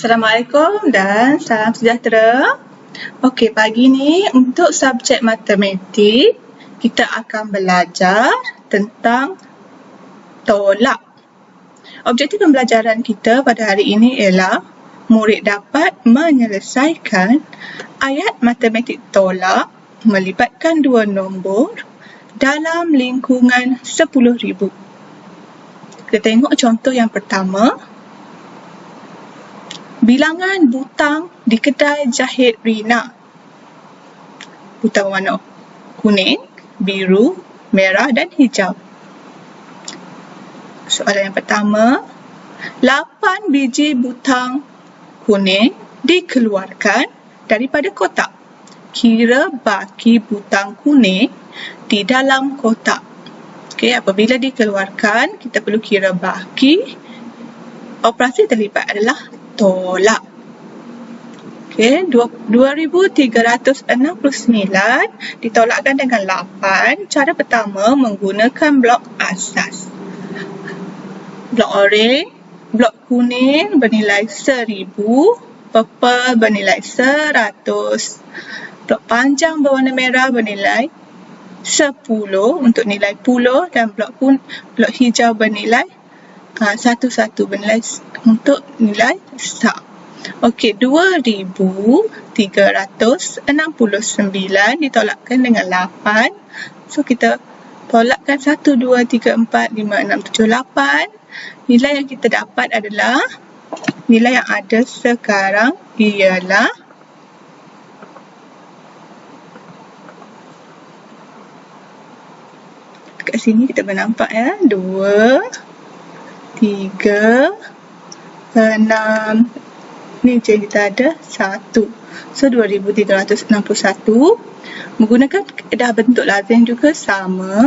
Assalamualaikum dan salam sejahtera. Okey, pagi ni untuk subjek matematik, kita akan belajar tentang tolak. Objektif pembelajaran kita pada hari ini ialah murid dapat menyelesaikan ayat matematik tolak melibatkan dua nombor dalam lingkungan 10,000. Kita tengok contoh yang pertama. Bilangan butang di kedai jahit Rina. Butang warna kuning, biru, merah dan hijau. Soalan yang pertama, 8 biji butang kuning dikeluarkan daripada kotak. Kira baki butang kuning di dalam kotak. Okey, apabila dikeluarkan, kita perlu kira baki. Operasi terlibat adalah tolak. Okey, 2,369 ditolakkan dengan 8. Cara pertama menggunakan blok asas. Blok oranye, blok kuning bernilai 1,000, purple bernilai 100. Blok panjang berwarna merah bernilai 10 untuk nilai puluh dan blok hijau bernilai 1 bernilai untuk nilai sak. Okey, 2,369 ditolakkan dengan 8. So, kita tolakkan 1, 2, 3, 4, 5, 6, 7, 8. Nilai yang kita dapat adalah, nilai yang ada sekarang ialah dekat sini kita bernampak ya, 2, 3, 6. Ni je kita ada 1. So, 2,361. Menggunakan kaedah bentuk lazim juga sama.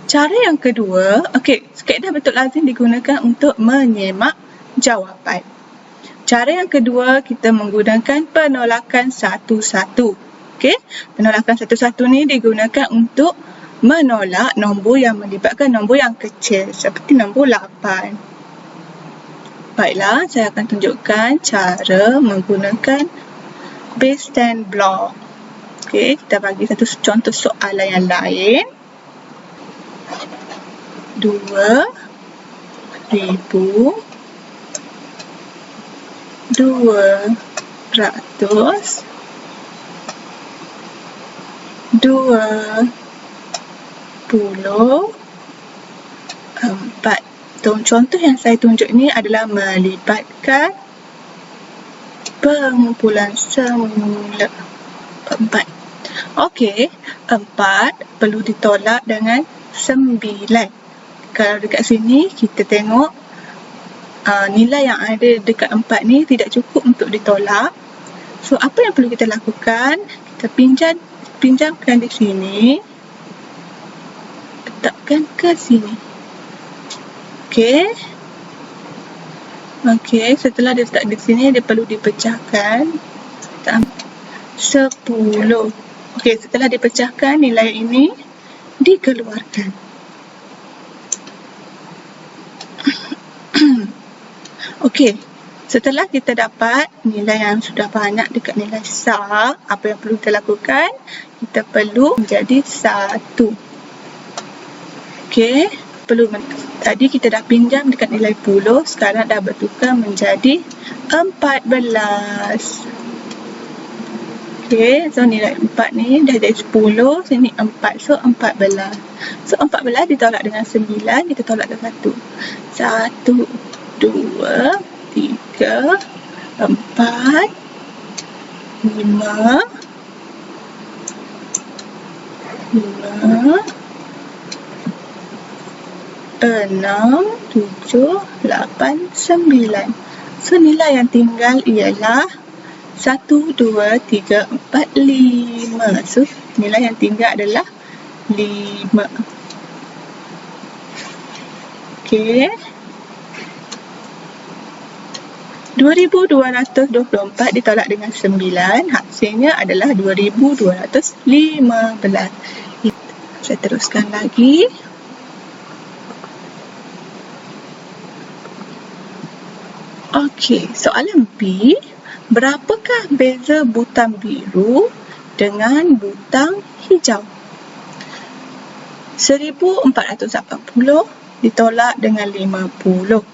Cara yang kedua, okey, kaedah bentuk lazim digunakan untuk menyemak jawapan. Cara yang kedua, kita menggunakan penolakan satu-satu. Okey, penolakan satu-satu ni digunakan untuk menolak nombor yang melibatkan nombor yang kecil seperti nombor 8. Baiklah, saya akan tunjukkan cara menggunakan base 10 block. Okey, kita bagi satu contoh soalan yang lain. 2,224. Contoh yang saya tunjuk ni adalah melibatkan pengumpulan semula 4. Okey, 4 perlu ditolak dengan 9. Kalau dekat sini kita tengok nilai yang ada dekat 4 ni tidak cukup untuk ditolak. So, apa yang perlu kita lakukan? Kita pinjamkan di sini. Letakkan ke sini. Okey. Okey, setelah dia letak di sini, dia perlu dipecahkan. 10. Okey, setelah dipecahkan, nilai ini dikeluarkan. Okey, setelah kita dapat nilai yang sudah banyak dekat nilai sak, apa yang perlu kita lakukan? Kita perlu menjadi 1. Okey. Tadi kita dah pinjam dekat nilai puluh, sekarang dah bertukar menjadi 14. Okey, so nilai 4 ni dah jadi 10, sini 4, so 14. So 14 ditolak dengan 9, kita tolak dengan 1. 1, 2, 3, 4, 5, 6, 7, 8, 9. So, nilai yang tinggal ialah 1, 2, 3, 4, 5. So, nilai yang tinggal adalah 5. Okey. 2,224 ditolak dengan 9. Hasilnya adalah 2,215. Saya teruskan lagi. Okey, soalan B. Berapakah beza butang biru dengan butang hijau? 1480 ditolak dengan 50.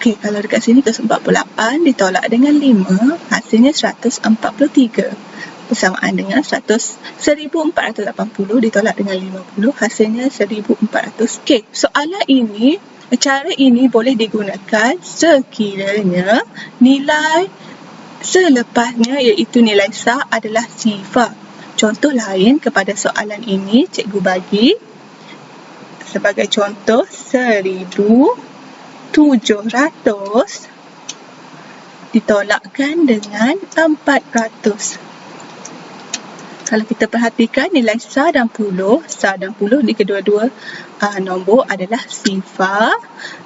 Okey, kalau dekat sini ke 48 ditolak dengan 5, hasilnya 143. Bersamaan dengan 1480 ditolak dengan 50, hasilnya 1400. Okey, soalan ini, cara ini boleh digunakan sekiranya nilai selepasnya iaitu nilai sah adalah sifar. Contoh lain kepada soalan ini cikgu bagi sebagai contoh 1700 ditolakkan dengan 400. Kalau kita perhatikan nilai sah dan puluh di kedua-dua nombor adalah sifar.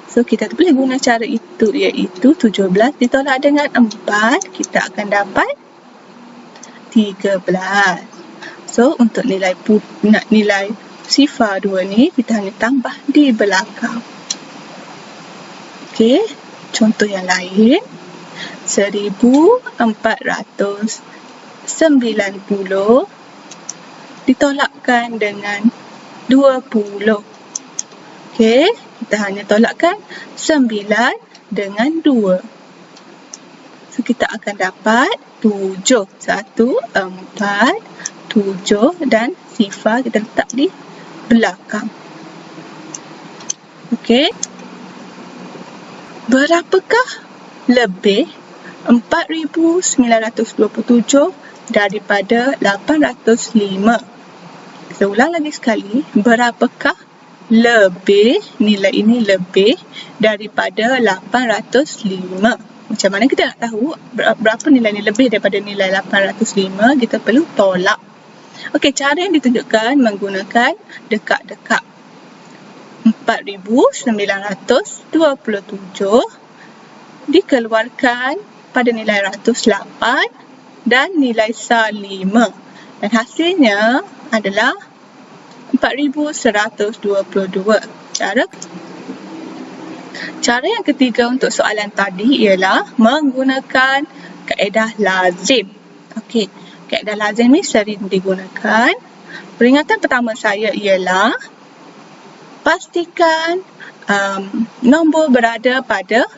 So kita boleh guna cara itu iaitu 17 ditolak dengan 4, kita akan dapat 13. So untuk nilai sifar 2 ni kita hanya tambah di belakang. Okey, contoh yang lain. 1490 ditolakkan dengan 20. Okey, kita hanya tolakkan 9 dengan 2. So kita akan dapat 7. 1, 4, 7 dan sifar kita letak di belakang. Okey. Berapakah lebih 4927 daripada 805? Saya ulang lagi sekali. Berapakah lebih, nilai ini lebih daripada 805? Macam mana kita nak tahu berapa nilai ini lebih daripada nilai 805? Kita perlu tolak. Okey, cara yang ditunjukkan menggunakan dekat-dekat. 4927 dikeluarkan pada nilai ratus 8 dan nilai sah 5. Dan hasilnya adalah 4122. Cara yang ketiga untuk soalan tadi ialah menggunakan kaedah lazim. Okey, kaedah lazim ni sering digunakan. Peringatan pertama saya ialah pastikan nombor berada pada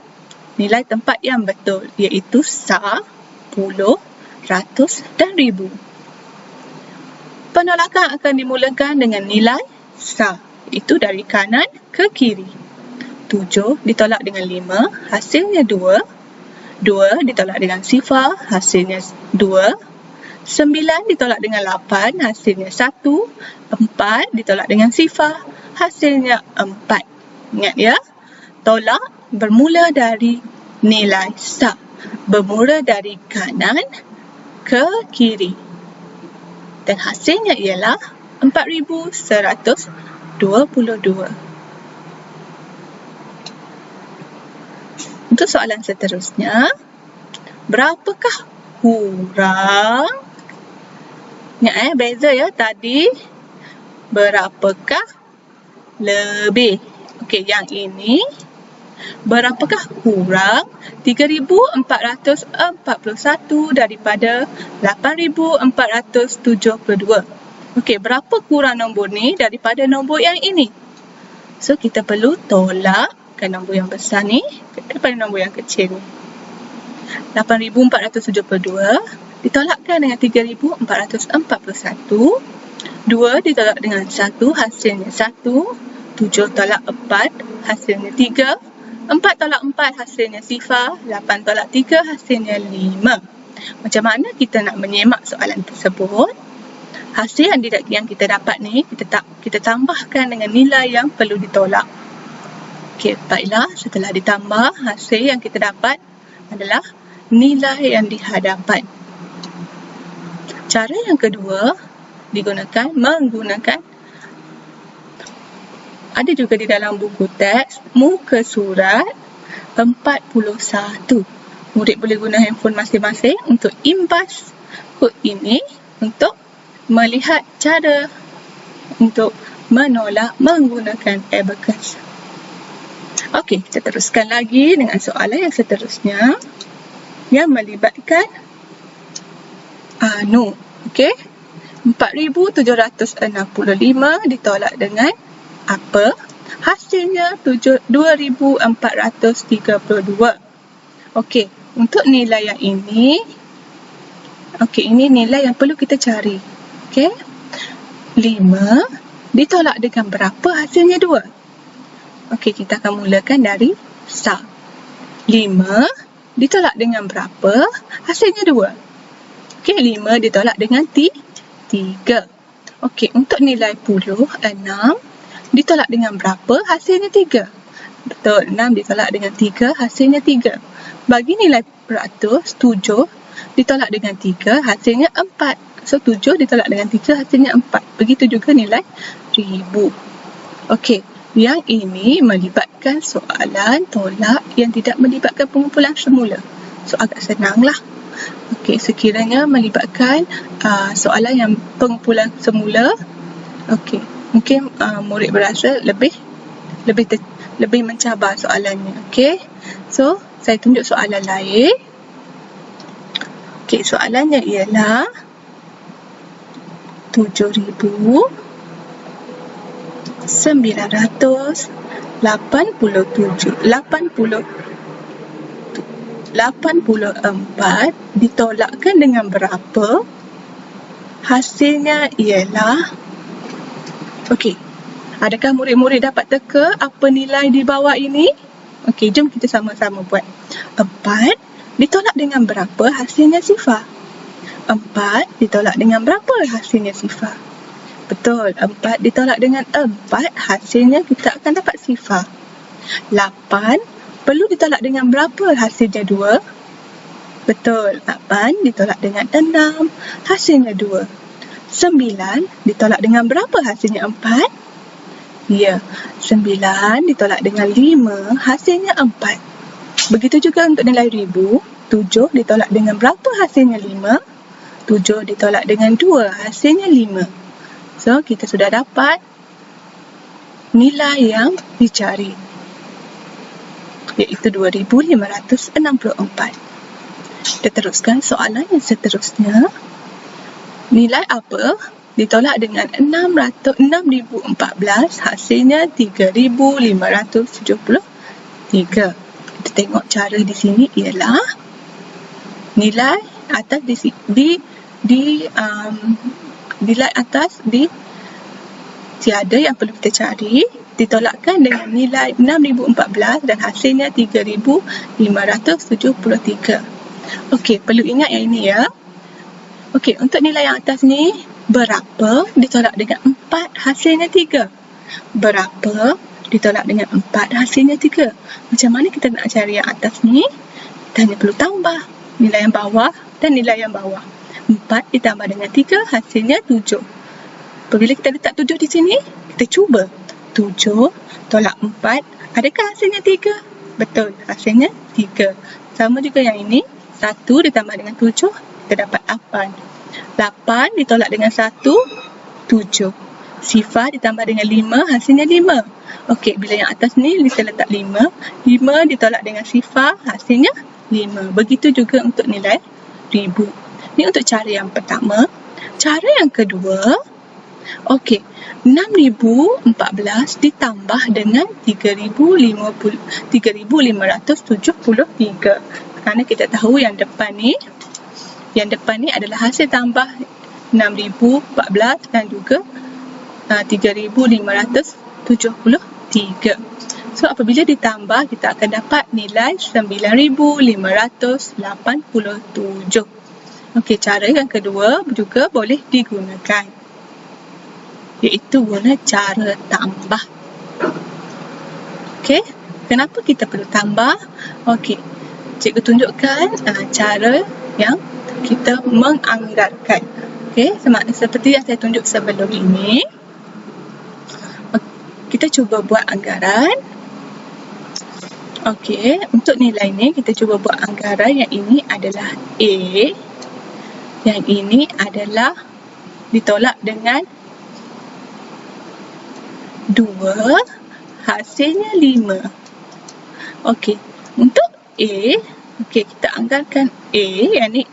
nilai tempat yang betul iaitu sah, puluh, ratus dan ribu. Penolakan akan dimulakan dengan nilai sah, itu dari kanan ke kiri. 7 ditolak dengan 5, hasilnya 2. 2 ditolak dengan sifar, hasilnya 2. 9 ditolak dengan 8, hasilnya 1. 4 ditolak dengan sifar, hasilnya 4. Ingat ya, tolak bermula dari nilai sah, bermula dari kanan ke kiri. Dan hasilnya ialah 4122. Untuk soalan seterusnya, berapakah kurang? Ingat beza ya tadi. Berapakah lebih? Okey, yang ini berapakah kurang 3441 daripada 8472? Okey, berapa kurang nombor ni daripada nombor yang ini? So kita perlu tolakkan nombor yang besar ni daripada nombor yang kecil ni. 8472 ditolakkan dengan 3441. 2 ditolak dengan 1, hasilnya 1. 7 tolak 4, hasilnya 3. 4 tolak 4, hasilnya sifar. 8 tolak 3, hasilnya 5. Macam mana kita nak menyemak soalan tersebut? Hasil yang kita dapat ni, kita tambahkan dengan nilai yang perlu ditolak. Okey, baiklah. Setelah ditambah, hasil yang kita dapat adalah nilai yang di hadapan. Cara yang kedua menggunakan ada juga di dalam buku teks muka surat 41. Murid boleh guna handphone masing-masing untuk imbas kod ini untuk melihat cara untuk menolak menggunakan abacus. Okey, kita teruskan lagi dengan soalan yang seterusnya yang melibatkan anu. Okey, 4,765 ditolak dengan apa? Hasilnya 2,432. Okey, untuk nilai yang ini, ini nilai yang perlu kita cari. Okey, 5 ditolak dengan berapa hasilnya 2? Okey, kita akan mulakan dari start. 5 ditolak dengan berapa hasilnya 2? Okey, 5 ditolak dengan 3. Okey, untuk nilai puluh, 6 ditolak dengan berapa hasilnya 3? Betul, 6 ditolak dengan 3 hasilnya 3. Bagi nilai peratus, 7 ditolak dengan 3 hasilnya 4. So, 7 ditolak dengan 3 hasilnya 4. Begitu juga nilai ribu. Okey, yang ini melibatkan soalan tolak yang tidak melibatkan pengumpulan semula. So, agak senanglah. Okey, sekiranya melibatkan soalan yang pengumpulan semula, okey, mungkin murid berasa lebih mencabar soalannya. Okey, so saya tunjuk soalan lain. Okey, soalannya ialah 7,987 ditolakkan dengan berapa? Hasilnya ialah, okey, adakah murid-murid dapat teka apa nilai di bawah ini? Okey, jom kita sama-sama buat. 4 ditolak dengan berapa hasilnya sifar? 4 ditolak dengan berapa hasilnya sifar? Betul, 4 ditolak dengan 4 hasilnya kita akan dapat sifar. 8 perlu ditolak dengan berapa hasilnya 2? Betul, 8 ditolak dengan 6 hasilnya 2. 9 ditolak dengan berapa hasilnya 4? Ya, 9 ditolak dengan 5 hasilnya 4. Begitu juga untuk nilai ribu, 7 ditolak dengan berapa hasilnya 5? 7 ditolak dengan 2 hasilnya 5. So, kita sudah dapat nilai yang dicari, iaitu 2,564. Kita teruskan soalan yang seterusnya. Nilai apa ditolak dengan 6,014 hasilnya 3,573. Kita tengok cara di sini ialah nilai atas nilai atas tiada yang perlu kita cari, ditolakkan dengan nilai 6,014 dan hasilnya 3,573. Okey, perlu ingat yang ini ya. Okey, untuk nilai yang atas ni, berapa ditolak dengan 4 hasilnya 3? Berapa ditolak dengan 4 hasilnya 3? Macam mana kita nak cari yang atas ni? Kita hanya perlu tambah nilai yang bawah dan nilai yang bawah. 4 ditambah dengan 3 hasilnya 7. Apabila kita letak 7 di sini, kita cuba. 7 tolak 4, adakah hasilnya 3? Betul, hasilnya 3. Sama juga yang ini, 1 ditambah dengan 7, kita dapat 8. 8 ditolak dengan 1, 7. Sifar ditambah dengan 5, hasilnya 5. Okey, bila yang atas ni, kita letak 5. 5 ditolak dengan sifar, hasilnya 5. Begitu juga untuk nilai ribu. Ini untuk cara yang pertama. Cara yang kedua, okey, 6,014 ditambah dengan 3,573. Kerana kita tahu yang depan ni adalah hasil tambah 6,014 dan juga 3,573. So, apabila ditambah, kita akan dapat nilai 9,587. Okey, cara yang kedua juga boleh digunakan, iaitu guna cara tambah. Okey, kenapa kita perlu tambah? Okey, cikgu tunjukkan cara yang kita menganggarkan. Okey, seperti yang saya tunjuk sebelum ini. Kita cuba buat anggaran. Okey, untuk nilai ni kita cuba buat anggaran. Yang ini adalah A. Yang ini adalah ditolak dengan 2, hasilnya 5. Okey, untuk A, okey, kita anggarkan A, yang ni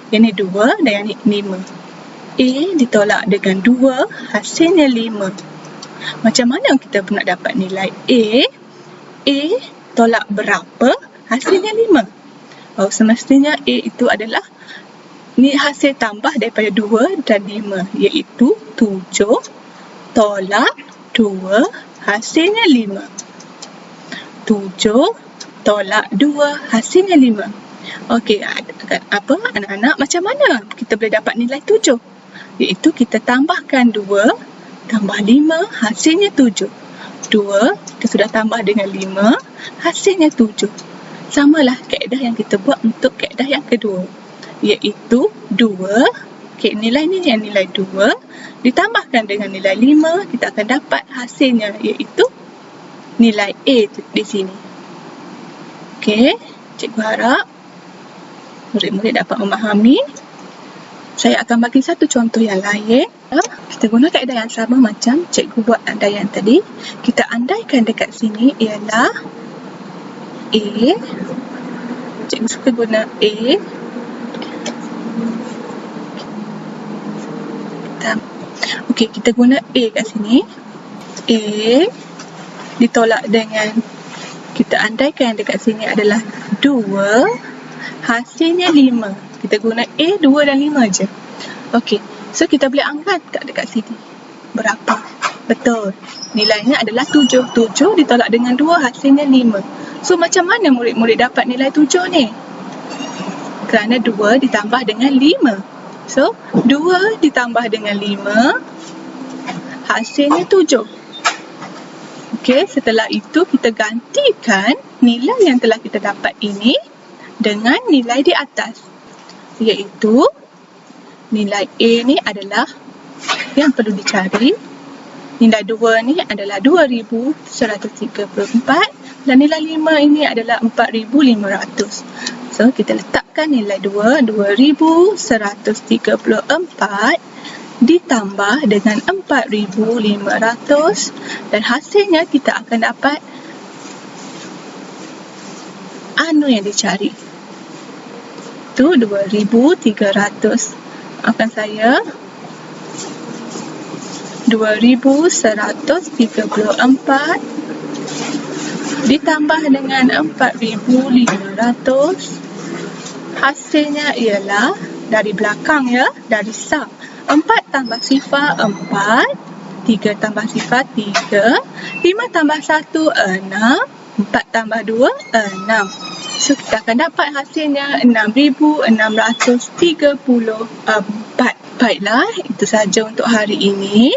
2 dan yang ni 5. A ditolak dengan 2, hasilnya 5. Macam mana kita nak dapat nilai A? A tolak berapa, hasilnya 5. Oh, semestinya A itu adalah ni hasil tambah daripada 2 dan 5, iaitu 7 tolak 2, hasilnya 5. 7 tolak 2, hasilnya 5. Okey, apa anak-anak, macam mana kita boleh dapat nilai 7? Iaitu kita tambahkan 2 tambah 5, hasilnya 7. 2 kita sudah tambah dengan 5, hasilnya 7. Samalah kaedah yang kita buat untuk kaedah yang kedua, iaitu 2, okey, nilai ni yang nilai 2 ditambahkan dengan nilai 5, kita akan dapat hasilnya, iaitu nilai A di sini. Okey, cikgu harap murid-murid dapat memahami. Saya akan bagi satu contoh yang lain. Kita guna kaedah yang sama macam cikgu buat andaian tadi. Kita andaikan dekat sini ialah A. Cikgu suka guna A. Okey, kita guna A kat sini. A ditolak dengan, kita andaikan dekat sini adalah 2, hasilnya 5. Kita guna A, 2 dan 5 je. Okey, so kita boleh angkat dekat sini. Berapa? Betul. Nilainya adalah 7. 7 ditolak dengan 2, hasilnya 5. So, macam mana murid-murid dapat nilai 7 ni? Kerana 2 ditambah dengan 5. So, 2 ditambah dengan 5, hasilnya 7. Okey, setelah itu kita gantikan nilai yang telah kita dapat ini dengan nilai di atas, iaitu nilai A ni adalah yang perlu dicari. Nilai 2 ni adalah 2134 dan nilai 5 ini adalah 4500. So, kita letakkan nilai 2, 2134 ditambah dengan 4500 dan hasilnya kita akan dapat anu yang dicari. Itu 2300. Maafkan saya. 2134 ditambah dengan 4500, hasilnya ialah dari belakang ya, dari sum. 4 tambah sifar 4, 3 tambah sifar 3, 5 tambah 1 6, 4 tambah 2 6. So kita akan dapat hasilnya 6634. Baiklah, itu saja untuk hari ini.